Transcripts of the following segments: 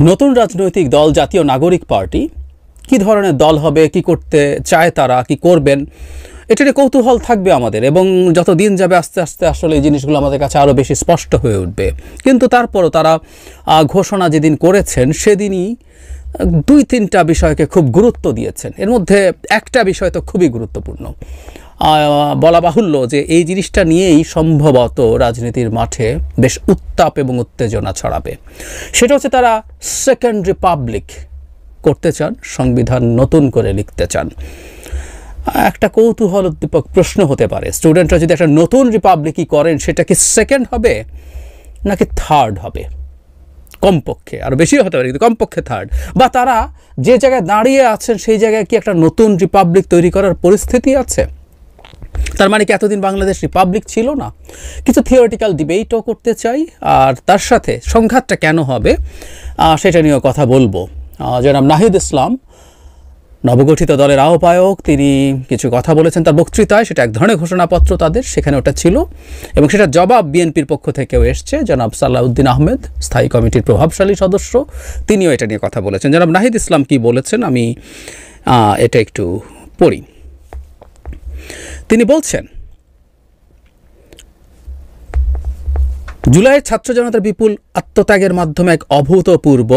নতুন রাজনৈতিক দল জাতীয় নাগরিক পার্টি কি ধরনের দল হবে, কি করতে চায় তারা, কি করবেন, এটা নিয়ে কৌতূহল থাকবে আমাদের এবং যত দিন যাবে আস্তে আস্তে আসলে এই জিনিসগুলো আমাদের কাছে আরও বেশি স্পষ্ট হয়ে উঠবে। কিন্তু তারপরও তারা ঘোষণা যেদিন করেছেন সেদিনই দুই তিনটা বিষয়কে খুব গুরুত্ব দিয়েছেন। এর মধ্যে একটা বিষয় তো খুবই গুরুত্বপূর্ণ, বলা বাহুল্য যে এই জিনিসটা নিয়েই সম্ভবত রাজনীতির মাঠে বেশ উত্তাপ এবং উত্তেজনা ছড়াবে। সেটা হচ্ছে তারা সেকেন্ড রিপাবলিক করতে চান, সংবিধান নতুন করে লিখতে চান। একটা কৌতূহল উদ্দীপক প্রশ্ন হতে পারে, স্টুডেন্টরা যদি একটা নতুন রিপাবলিকই করেন সেটা কি সেকেন্ড হবে নাকি থার্ড হবে? কমপক্ষে, আরও বেশিও হতে পারে কিন্তু কমপক্ষে থার্ড। বা তারা যে জায়গায় দাঁড়িয়ে আছেন সেই জায়গায় কি একটা নতুন রিপাবলিক তৈরি করার পরিস্থিতি আছে? তার মানে কি এতদিন বাংলাদেশ রিপাবলিক ছিল না? কিছু থিওরিটিক্যাল ডিবেটও করতে চাই, আর তার সাথে সংঘাতটা কেন হবে সেটা নিয়েও কথা বলবো। জনাব নাহিদ ইসলাম, নবগঠিত দলের আহ্বায়ক, তিনি কিছু কথা বলেছেন তার বক্তৃতায়। সেটা এক ধরনের ঘোষণাপত্র তাদের, সেখানে ওটা ছিল এবং সেটা জবাব বিএনপির পক্ষ থেকেও এসছে। জনাব সালাউদ্দিন আহমেদ, স্থায়ী কমিটির প্রভাবশালী সদস্য, তিনিও এটা নিয়ে কথা বলেছেন। জনাব নাহিদ ইসলাম কি বলেছেন আমি এটা একটু পড়ি। তিনি বলছেন, জুলাইয়ের ছাত্র জনতার বিপুল আত্মত্যাগের মাধ্যমে এক অভূতপূর্ব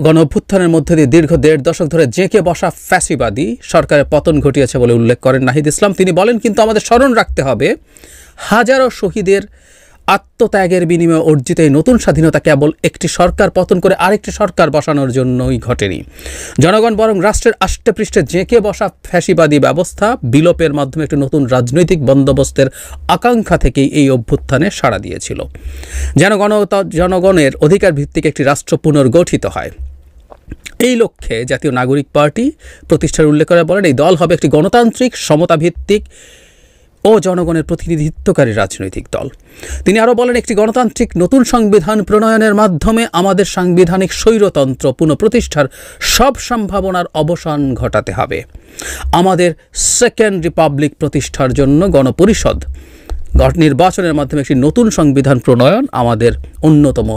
গণ অভ্যুত্থানের মধ্যে দিয়ে দীর্ঘ ১.৫ দশক ধরে জেঁকে বসা ফ্যাসিবাদী সরকারের পতন ঘটিয়েছে বলে উল্লেখ করেন নাহিদ ইসলাম। তিনি বলেন, কিন্তু আমাদের স্মরণ রাখতে হবে হাজারো শহীদের আত্মত্যাগের বিনিময়ে অর্জিত এই নতুন স্বাধীনতা কেবল একটি সরকার পতন করে আরেকটি সরকার বসানোর জন্যই ঘটেনি। জনগণ বরং রাষ্ট্রের আষ্টেপৃষ্ঠে জেঁকে বসা ফ্যাসিবাদী ব্যবস্থা বিলোপের মাধ্যমে একটি নতুন রাজনৈতিক বন্দোবস্তের আকাঙ্ক্ষা থেকেই এই অভ্যুত্থানে সাড়া দিয়েছিল, যেন জনগণের অধিকার ভিত্তিক একটি রাষ্ট্র পুনর্গঠিত হয়। এই লক্ষ্যে জাতীয় নাগরিক পার্টি প্রতিষ্ঠার উল্লেখ করে বলেন, এই দল হবে একটি গণতান্ত্রিক, সমতাভিত্তিক ও জনগণের প্রতিনিধিত্বকারী রাজনৈতিক দল। তিনি আরও বলেন, একটি গণতান্ত্রিক নতুন সংবিধান প্রণয়নের মাধ্যমে আমাদের সাংবিধানিক স্বৈরতন্ত্র পুনঃপ্রতিষ্ঠার সব সম্ভাবনার অবসান ঘটাতে হবে। আমাদের সেকেন্ড রিপাবলিক প্রতিষ্ঠার জন্য গণপরিষদ নির্বাচনের মাধ্যমে একটি নতুন সংবিধান প্রণয়ন আমাদের অন্যতম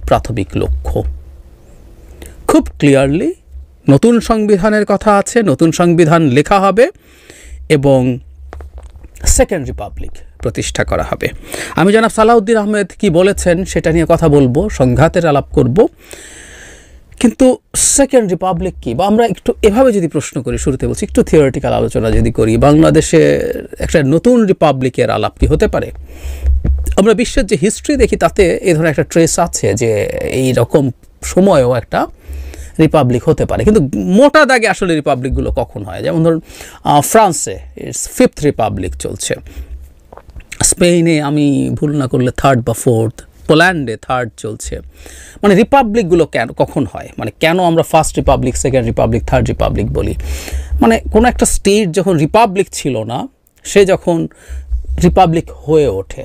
প্রাথমিক লক্ষ্য। খুব ক্লিয়ারলি নতুন সংবিধানের কথা আছে, নতুন সংবিধান লেখা হবে এবং সেকেন্ড রিপাবলিক প্রতিষ্ঠা করা হবে। আমি জনাব সালাউদ্দিন আহমেদ কি বলেছেন সেটা নিয়ে কথা বলবো, সংঘাতের আলাপ করব। কিন্তু সেকেন্ড রিপাবলিক কি, বা আমরা একটু এভাবে যদি প্রশ্ন করি, শুরুতে বলছি একটু থিওরিটিক্যাল আলোচনা যদি করি, বাংলাদেশে একটা নতুন রিপাবলিকের আলাপ কি হতে পারে? আমরা বিশ্বের যে হিস্ট্রি দেখি তাতে এ ধরনের একটা ট্রেস আছে যে এই রকম সময়েও একটা রিপাবলিক হতে পারে, কিন্তু মোটা দাগে আসলে রিপাবলিকগুলো কখন হয়? যেমন ধরুন ফ্রান্সে ইটস 5th রিপাবলিক চলছে, স্পেনে আমি ভুল না করলে 3rd বা 4th, পোল্যান্ডে 3rd চলছে। মানে রিপাবলিকগুলো কখন হয়, মানে কেন আমরা first Republic, second Republic, 3rd Republic বলি? মানে কোনো একটা স্টেট যখন রিপাবলিক ছিল না, সে যখন রিপাবলিক হয়ে ওঠে।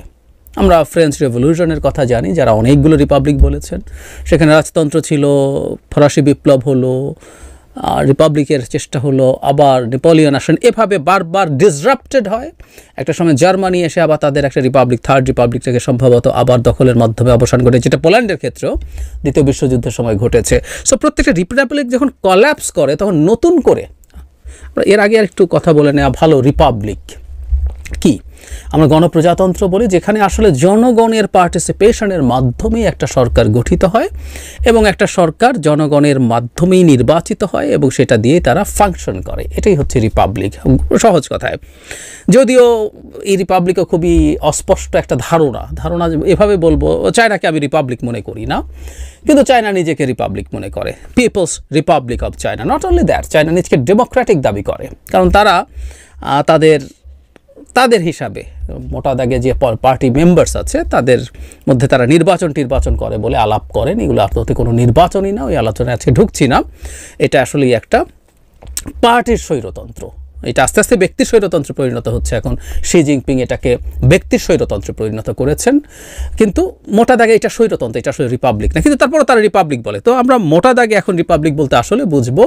আমরা ফ্রেঞ্চ রেভলিউশনের কথা জানি, যারা অনেকগুলো রিপাবলিক বলেছেন। সেখানে রাজতন্ত্র ছিল, ফরাসি বিপ্লব হলো, রিপাবলিকের চেষ্টা হলো, আবার নেপোলিয়ন আসেন, এভাবে বারবার ডিসরাপ্টেড হয়। একটা সময় জার্মানি এসে আবার তাদের একটা রিপাবলিক, 3rd রিপাবলিক থেকে সম্ভবত আবার দখলের মাধ্যমে অবসান ঘটে, যেটা পোল্যান্ডের ক্ষেত্রেও দ্বিতীয় বিশ্বযুদ্ধের সময় ঘটেছে। সো প্রত্যেকটা রিপাবলিক যখন কলাপস করে তখন নতুন করে, এর আগে আর একটু কথা বলে নেওয়া ভালো, রিপাবলিক কি আমরা গণপ্রজাতন্ত্র বলি, যেখানে আসলে জনগণের পার্টিসিপেশনের মাধ্যমেই একটা সরকার গঠিত হয় এবং একটা সরকার জনগণের মাধ্যমেই নির্বাচিত হয় এবং সেটা দিয়ে তারা ফাংশন করে। এটাই হচ্ছে রিপাবলিক সহজ কথায়। যদিও এই রিপাবলিকও খুবই অস্পষ্ট একটা ধারণা এভাবে বলবো, চায়নাকে আমি রিপাবলিক মনে করি না, কিন্তু চায়না নিজেকে রিপাবলিক মনে করে, people's republic of China. Not only that, China নিজেকে ডেমোক্রেটিক দাবি করে, কারণ তারা তাদের হিসাবে মোটা দাগে যে পার্টি মেম্বার্স আছে তাদের মধ্যে তারা নির্বাচন করে বলে আলাপ করেন। এগুলো আদতে কোনো নির্বাচনই না, ওই আলোচনায় আজকে ঢুকছি না। এটা আসলে একটা পার্টির স্বৈরতন্ত্র, এটা আস্তে আস্তে ব্যক্তির স্বৈরতন্ত্রে পরিণত হচ্ছে এখন। শি জিনপিং এটাকে ব্যক্তির স্বৈরতন্ত্রে পরিণত করেছেন, কিন্তু মোটা দাগে এটা স্বৈরতন্ত্র, এটা আসলে রিপাবলিক না, কিন্তু তারপরে তারা রিপাবলিক বলে। তো আমরা মোটা দাগে এখন রিপাবলিক বলতে আসলে বুঝবো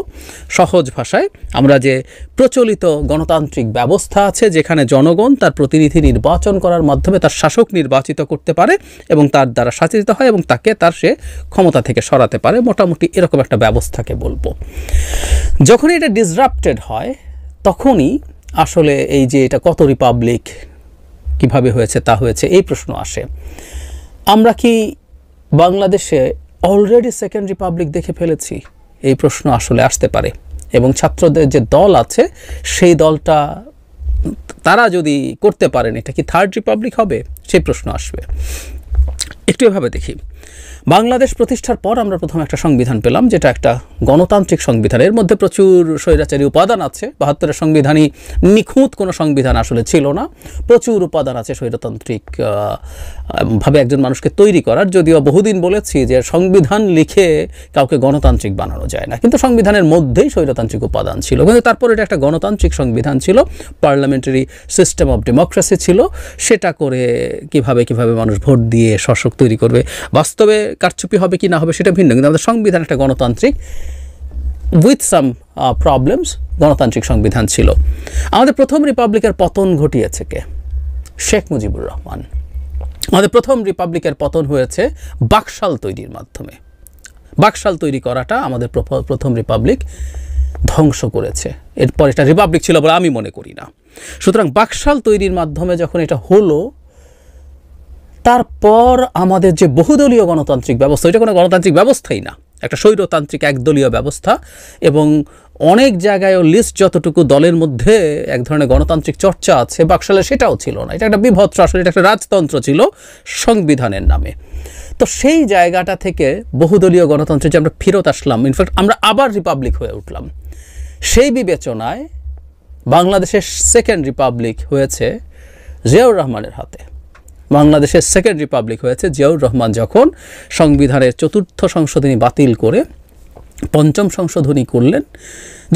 সহজ ভাষায় আমরা যে প্রচলিত গণতান্ত্রিক ব্যবস্থা আছে, যেখানে জনগণ তার প্রতিনিধি নির্বাচন করার মাধ্যমে তার শাসক নির্বাচিত করতে পারে এবং তার দ্বারা শাসিত হয় এবং তাকে সে ক্ষমতা থেকে সরাতে পারে, মোটামুটি এরকম একটা ব্যবস্থাকে বলবো। যখন এটা ডিসরাপ্টেড হয় তখনই আসলে এই যে এটা কত রিপাবলিক, কিভাবে হয়েছে তা হয়েছে, এই প্রশ্ন আসে। আমরা কি বাংলাদেশে অলরেডি সেকেন্ড রিপাবলিক দেখে ফেলেছি? এই প্রশ্ন আসলে আসতে পারে। এবং ছাত্রদের যে দল আছে সেই দলটা তারা যদি করতে পারেন, এটা কি থার্ড রিপাবলিক হবে? সেই প্রশ্ন আসবে। একটু এভাবে দেখি। বাংলাদেশ প্রতিষ্ঠার পর আমরা প্রথম একটা সংবিধান পেলাম, যেটা একটা গণতান্ত্রিক সংবিধান। এর মধ্যে প্রচুর স্বৈরাচারী উপাদান আছে। ৭২-এর সংবিধানই নিখুঁত কোনো সংবিধান আসলে ছিল না। প্রচুর উপাদান আছে স্বৈরতান্ত্রিক ভাবে একজন মানুষকে তৈরি করার। যদিও বহুদিন বলেছি যে সংবিধান লিখে কাউকে গণতান্ত্রিক বানানো যায় না, কিন্তু সংবিধানের মধ্যেই স্বৈরতান্ত্রিক উপাদান ছিল। কিন্তু তারপর এটা একটা গণতান্ত্রিক সংবিধান ছিল, পার্লামেন্টারি সিস্টেম অফ ডেমোক্রেসি ছিল। সেটা করে কিভাবে মানুষ ভোট দিয়ে শাসক তৈরি করবে, বাস্তবে কারচুপি হবে কি না হবে সেটা ভিন্ন, কিন্তু আমাদের সংবিধান একটা গণতান্ত্রিক উইথ সাম প্রবলেমস গণতান্ত্রিক সংবিধান ছিল। আমাদের প্রথম রিপাবলিকের পতন ঘটিয়েছে কে? শেখ মুজিবুর রহমান। আমাদের প্রথম রিপাবলিকের পতন হয়েছে বাকশাল তৈরির মাধ্যমে। বাকশাল তৈরি করাটা আমাদের প্রথম রিপাবলিক ধ্বংস করেছে। এরপর এটা রিপাবলিক ছিল বলে আমি মনে করি না। সুতরাং বাকশাল তৈরির মাধ্যমে যখন এটা হলো, তারপর আমাদের যে বহুদলীয় গণতান্ত্রিক ব্যবস্থা, এটা কোনো গণতান্ত্রিক ব্যবস্থাই না, একটা স্বৈরতান্ত্রিক একদলীয় ব্যবস্থা। এবং অনেক জায়গায় লিস্ট যতটুকু দলের মধ্যে এক ধরনের গণতান্ত্রিক চর্চা আছে, বাকশালে সেটাও ছিল না। এটা একটা বিভৎস, আসলে এটা একটা রাজতন্ত্র ছিল সংবিধানের নামে। তো সেই জায়গাটা থেকে বহুদলীয় গণতন্ত্রে যে আমরা ফেরত আসলাম, ইনফ্যাক্ট আমরা আবার রিপাবলিক হয়ে উঠলাম, সেই বিবেচনায় বাংলাদেশের সেকেন্ড রিপাবলিক হয়েছে জিয়াউর রহমানের হাতে। বাংলাদেশের সেকেন্ড রিপাবলিক হয়েছে জিয়াউর রহমান যখন সংবিধানের ৪র্থ সংশোধনী বাতিল করে ৫ম সংশোধনী করলেন।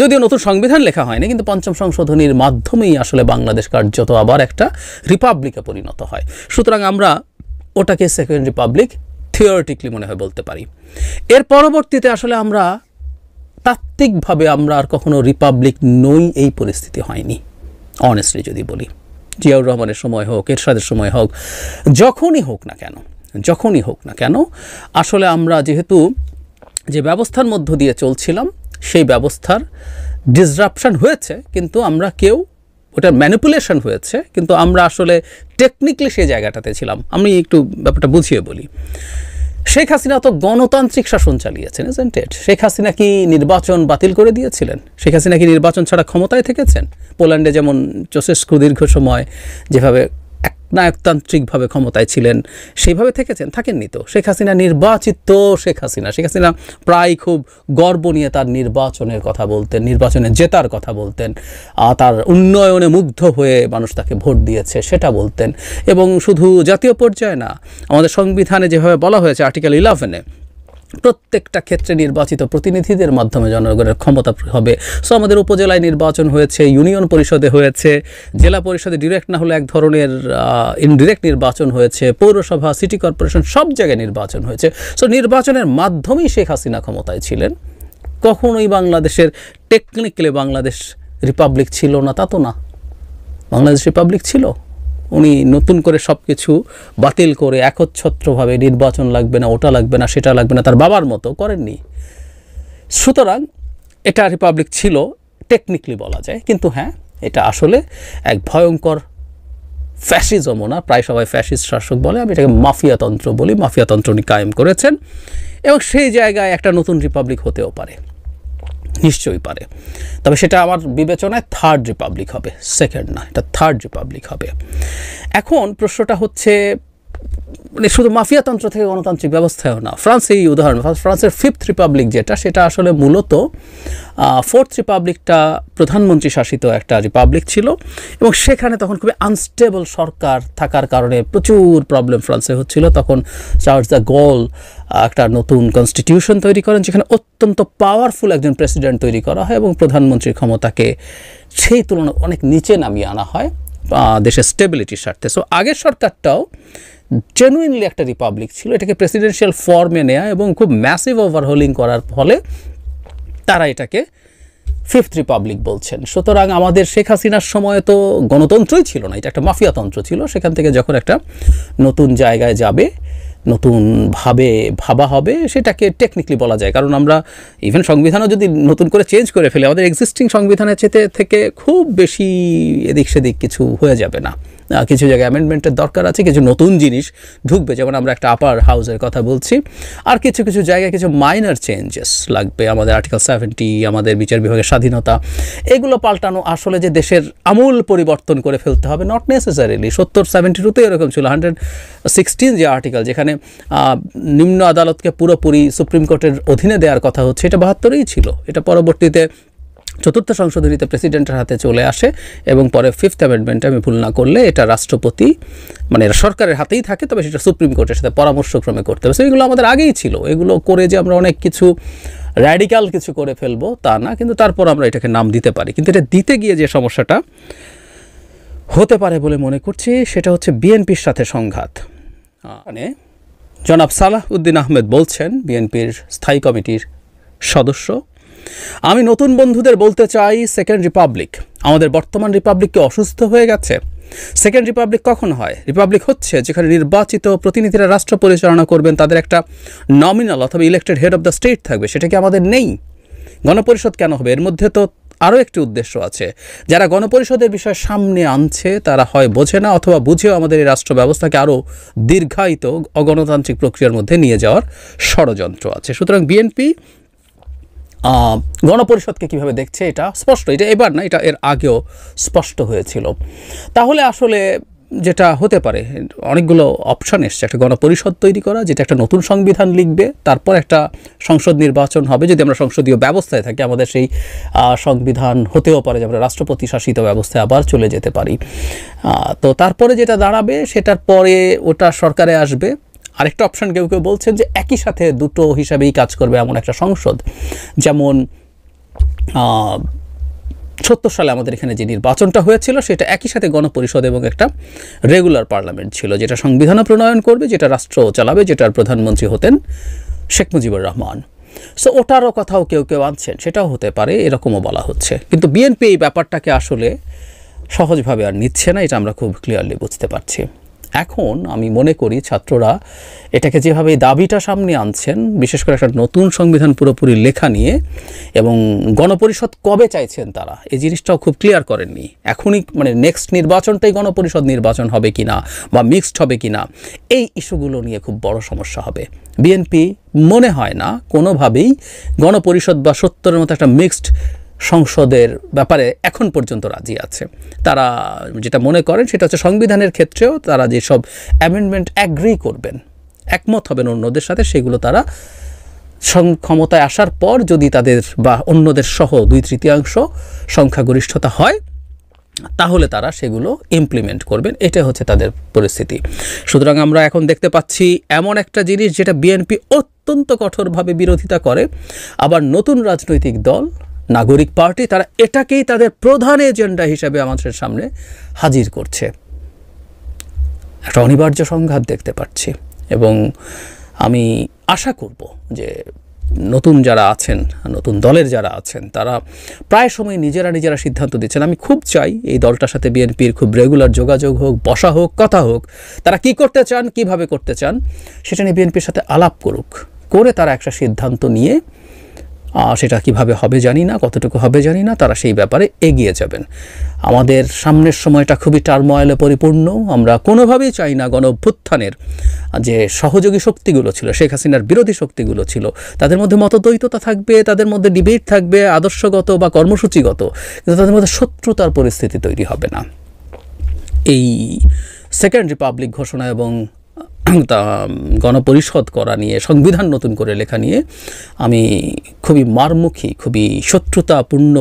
যদিও নতুন সংবিধান লেখা হয়নি, কিন্তু ৫ম সংশোধনীর মাধ্যমেই আসলে বাংলাদেশ কার্যত আবার একটা রিপাবলিকে পরিণত হয়। সুতরাং আমরা ওটাকে সেকেন্ড রিপাবলিক থিওরিটিক্যালি মনে হয় বলতে পারি। এর পরবর্তীতে আসলে আমরা তাত্ত্বিকভাবে আমরা আর কখনো রিপাবলিক নই, এই পরিস্থিতি হয়নি অনেস্টলি যদি বলি। জিয়াউর রহমানের সময় হোক, এরশাদের সময় হোক, যখনই হোক না কেন আসলে আমরা যেহেতু যে ব্যবস্থার মধ্য দিয়ে চলছিলাম সেই ব্যবস্থার ডিসরাপশন হয়েছে, কিন্তু আমরা কেউ ওটার ম্যানিপুলেশন হয়েছে, কিন্তু আমরা আসলে টেকনিক্যালি সেই জায়গাটাতে ছিলাম। আমি একটু ব্যাপারটা বুঝিয়ে বলি। শেখ হাসিনা তো গণতান্ত্রিক শাসন চালিয়েছেন, ইজন্ট ইট? শেখ হাসিনা কি নির্বাচন বাতিল করে দিয়েছিলেন? শেখ হাসিনা কি নির্বাচন ছাড়া ক্ষমতায় থেকেছেন? পোল্যান্ডে যেমন চৌসেস্কু দীর্ঘ সময় যেভাবে একনায়কতান্ত্রিকভাবে ক্ষমতায় ছিলেন সেইভাবে থাকেননি তো। শেখ হাসিনা নির্বাচিত শেখ হাসিনা প্রায় খুব গর্ব নিয়ে তার নির্বাচনের কথা বলতেন, নির্বাচনে জেতার কথা বলতেন, তার উন্নয়নে মুগ্ধ হয়ে মানুষ তাকে ভোট দিয়েছে সেটা বলতেন। এবং শুধু জাতীয় পর্যায়ে না, আমাদের সংবিধানে যেভাবে বলা হয়েছে আর্টিকেল 11-এ, প্রত্যেকটা ক্ষেত্রে নির্বাচিত প্রতিনিধিদের মাধ্যমে জনগণের ক্ষমতা হবে। সো আমাদের উপজেলায় নির্বাচন হয়েছে, ইউনিয়ন পরিষদে হয়েছে, জেলা পরিষদে ডিরেক্ট না হলে এক ধরনের ইনডিরেক্ট নির্বাচন হয়েছে, পৌরসভা, সিটি কর্পোরেশন, সব জায়গায় নির্বাচন হয়েছে। সো নির্বাচনের মাধ্যমেই শেখ হাসিনা ক্ষমতায় ছিলেন। কখনোই বাংলাদেশের টেকনিক্যালি বাংলাদেশ রিপাবলিক ছিল না তা তো না। বাংলাদেশ রিপাবলিক ছিল। উনি নতুন করে সব কিছু বাতিল করে একচ্ছত্রভাবে নির্বাচন লাগবে না, ওটা লাগবে না, সেটা লাগবে না, তার বাবার মতো করেননি। সুতরাং এটা রিপাবলিক ছিল টেকনিক্যালি বলা যায়, কিন্তু হ্যাঁ, এটা আসলে এক ভয়ঙ্কর ফ্যাসিজমও না, প্রায় সবাই ফ্যাসিস্ট শাসক বলে, আমি এটাকে মাফিয়াতন্ত্র বলি। মাফিয়াতন্ত্র উনি কায়েম করেছেন এবং সেই জায়গায় একটা নতুন রিপাবলিক হতেও পারে, নিশ্চয়ই পারে। তবে সেটা আমার বিবেচনায় থার্ড রিপাবলিক হবে, সেকেন্ড না, এটা থার্ড রিপাবলিক হবে। এখন প্রশ্নটা হচ্ছে মানে শুধু মাফিয়াতন্ত্র থেকে গণতান্ত্রিক ব্যবস্থায়ও না। ফ্রান্স এই উদাহরণ, ফ্রান্সের 5th রিপাবলিক সেটা আসলে মূলত 4th রিপাবলিকটা প্রধানমন্ত্রী শাসিত একটা রিপাবলিক ছিল, এবং সেখানে তখন খুবই আনস্টেবল সরকার থাকার কারণে প্রচুর প্রবলেম ফ্রান্সে হচ্ছিল। তখন চার্লস দ্য গল একটা নতুন কনস্টিটিউশন তৈরি করেন, যেখানে অত্যন্ত পাওয়ারফুল একজন প্রেসিডেন্ট তৈরি করা হয় এবং প্রধানমন্ত্রীর ক্ষমতাকে সেই তুলনায় অনেক নিচে নামিয়ে আনা হয় দেশের স্টেবিলিটির স্বার্থে। সো আগের সরকারটাও জেনুইনলি একটা রিপাবলিক ছিল, এটাকে প্রেসিডেন্সিয়াল ফর্মে নেয়া এবং খুব ম্যাসিভ ওভারহোলিং করার ফলে তারা এটাকে 5th রিপাবলিক বলছেন। সুতরাং আমাদের শেখ হাসিনার সময় তো গণতন্ত্রই ছিল না, এটা একটা মাফিয়াতন্ত্র ছিল। সেখান থেকে যখন একটা নতুন জায়গায় যাবে, নতুনভাবে ভাবা হবে, সেটাকে টেকনিক্যালি বলা যায়। কারণ আমরা ইভেন সংবিধানও যদি নতুন করে চেঞ্জ করে ফেলি, আমাদের এক্সিস্টিং সংবিধানের থেকে খুব বেশি এদিক সেদিক কিছু হয়ে যাবে না। কিছু জায়গায় অ্যামেন্ডমেন্টের দরকার আছে, কিছু নতুন জিনিস ঢুকবে, যেমন আমরা একটা আপার হাউসের কথা বলছি, আর কিছু কিছু জায়গায় কিছু মাইনর চেঞ্জেস লাগবে। আমাদের আর্টিকেল 70, আমাদের বিচার বিভাগের স্বাধীনতা, এগুলো পাল্টানো আসলে যে দেশের আমূল পরিবর্তন করে ফেলতে হবে, নট নেসেসারিলি। 70-72-তে এরকম ছিল। 116 যে আর্টিকেল, যেখানে নিম্ন আদালতকে পুরোপুরি সুপ্রিম কোর্টের অধীনে দেওয়ার কথা হচ্ছে, এটা 72-ই ছিল। এটা পরবর্তীতে 4th সংশোধনীতে প্রেসিডেন্টের হাতে চলে আসে, এবং পরে 5th অ্যামেন্ডমেন্টে আমি ভুল না করলে এটা রাষ্ট্রপতি, মানে এটা সরকারের হাতেই থাকে, তবে সেটা সুপ্রিম কোর্টের সাথে পরামর্শক্রমে করতে হবে। এগুলো আমাদের আগেই ছিল। এগুলো করে যে আমরা অনেক কিছু র্যাডিক্যাল কিছু করে ফেলবো তা না, কিন্তু তারপর আমরা এটাকে নাম দিতে পারি। কিন্তু এটা দিতে গিয়ে যে সমস্যাটা হতে পারে বলে মনে করছি, সেটা হচ্ছে বিএনপির সাথে সংঘাত। মানে জনাব সালাহ উদ্দিন আহমেদ বলছেন, বিএনপির স্থায়ী কমিটির সদস্য, আমি নতুন বন্ধুদের বলতে চাই, 2nd রিপাবলিক, আমাদের বর্তমান রিপাবলিককে অসুস্থ হয়ে গেছে। 2nd রিপাবলিক কখন হয়? রিপাবলিক হচ্ছে যেখানে নির্বাচিত প্রতিনিধিরা রাষ্ট্র পরিচালনা করবেন, তাদের একটা নমিনাল অথবা elected head of the state থাকবে। সেটা কি আমাদের নেই? গণপরিষদ কেন হবে? এর মধ্যে তো আরও একটি উদ্দেশ্য আছে। যারা গণপরিষদের বিষয় সামনে আনছে তারা হয় বোঝে না, অথবা বুঝেও আমাদের এই রাষ্ট্র ব্যবস্থাকে আরও দীর্ঘায়িত অগণতান্ত্রিক প্রক্রিয়ার মধ্যে নিয়ে যাওয়ার ষড়যন্ত্র আছে। সুতরাং বিএনপি গণপরিষদকে কীভাবে দেখছে এটা স্পষ্ট। এটা এবার না, এটা এর আগেও স্পষ্ট হয়েছিল। তাহলে আসলে যেটা হতে পারে, অনেকগুলো অপশান এসছে। একটা গণপরিষদ তৈরি করা, যেটা একটা নতুন সংবিধান লিখবে, তারপর একটা সংসদ নির্বাচন হবে। যদি আমরা সংসদীয় ব্যবস্থায় থাকি, আমাদের সেই সংবিধান হতেও পারে যে আমরা রাষ্ট্রপতি শাসিত ব্যবস্থায় আবার চলে যেতে পারি। তো তারপরে যেটা দাঁড়াবে, সেটার পরে ওটা সরকারে আসবে। আরেকটা অপশান কেউ কেউ বলছেন যে একই সাথে দুটো হিসাবেই কাজ করবে এমন একটা সংসদ, যেমন 70 সালে আমাদের এখানে যে নির্বাচনটা হয়েছিল, সেটা একই সাথে গণপরিষদ এবং একটা রেগুলার পার্লামেন্ট ছিল, যেটা সংবিধানও প্রণয়ন করবে, যেটা রাষ্ট্র চালাবে, যেটার প্রধানমন্ত্রী হতেন শেখ মুজিবুর রহমান। সো ওটারও কথাও কেউ কেউ আনছেন, সেটাও হতে পারে, এরকমও বলা হচ্ছে। কিন্তু বিএনপি এই ব্যাপারটাকে আসলে সহজভাবে আর নিচ্ছে না, এটা আমরা খুব ক্লিয়ারলি বুঝতে পারছি। এখন আমি মনে করি ছাত্ররা এটাকে যেভাবে দাবিটা সামনে আনছেন, বিশেষ করে একটা নতুন সংবিধান পুরোপুরি লেখা নিয়ে, এবং গণপরিষদ কবে চাইছেন তারা, এই জিনিসটাও খুব ক্লিয়ার করেননি। এখনই মানে নেক্সট নির্বাচনটাই গণপরিষদ নির্বাচন হবে কিনা, বা মিক্সড হবে কিনা, এই ইস্যুগুলো নিয়ে খুব বড় সমস্যা হবে। বিএনপি মনে হয় না কোনোভাবেই গণপরিষদ বা 70-এর মতো একটা মিক্সড সংসদের ব্যাপারে এখন পর্যন্ত রাজি আছে। তারা যেটা মনে করেন সেটা হচ্ছে সংবিধানের ক্ষেত্রেও তারা যেসব অ্যামেন্ডমেন্ট অ্যাগ্রি করবেন, একমত হবেন অন্যদের সাথে, সেগুলো তারা ক্ষমতায় আসার পর যদি তাদের বা অন্যদের সহ 2/3 সংখ্যাগরিষ্ঠতা হয়, তাহলে তারা সেগুলো ইমপ্লিমেন্ট করবেন। এটা হচ্ছে তাদের পরিস্থিতি। সুতরাং আমরা এখন দেখতে পাচ্ছি এমন একটা জিনিস যেটা বিএনপি অত্যন্ত কঠোরভাবে বিরোধিতা করে, আবার নতুন রাজনৈতিক দল নাগরিক পার্টি তারা এটাকেই তাদের প্রধান এজেন্ডা হিসেবে আমাদের সামনে হাজির করছে। একটা অনিবার্য সংঘাত দেখতে পাচ্ছি, এবং আমি আশা করব যে নতুন যারা আছেন, নতুন দলের যারা আছেন, তারা প্রায় সময় নিজেরা সিদ্ধান্ত দিচ্ছেন। আমি খুব চাই এই দলটার সাথে বিএনপির খুব রেগুলার যোগাযোগ হোক, বসা হোক, কথা হোক। তারা কি করতে চান, কিভাবে করতে চান, সেটা নিয়ে বিএনপির সাথে আলাপ করুক, করে তারা একটা সিদ্ধান্ত নিয়ে, সেটা কিভাবে হবে জানি না, কতটুকু হবে জানি না, তারা সেই ব্যাপারে এগিয়ে যাবেন। আমাদের সামনের সময়টা খুবই টার্ময়েলে পরিপূর্ণ। আমরা কোনোভাবেই চাই না গণ অভ্যুত্থানের যে সহযোগী শক্তিগুলো ছিল, শেখ হাসিনার বিরোধী শক্তিগুলো ছিল, তাদের মধ্যে মতদ্বৈততা থাকবে, তাদের মধ্যে ডিবেট থাকবে আদর্শগত বা কর্মসূচিগত, কিন্তু তাদের মধ্যে শত্রুতার পরিস্থিতি তৈরি হবে না। এই 2nd রিপাবলিক ঘোষণা এবং গণপরিষদ করা নিয়ে, সংবিধান নতুন করে লেখা নিয়ে আমি খুবই মারমুখী, খুবই শত্রুতাপূর্ণ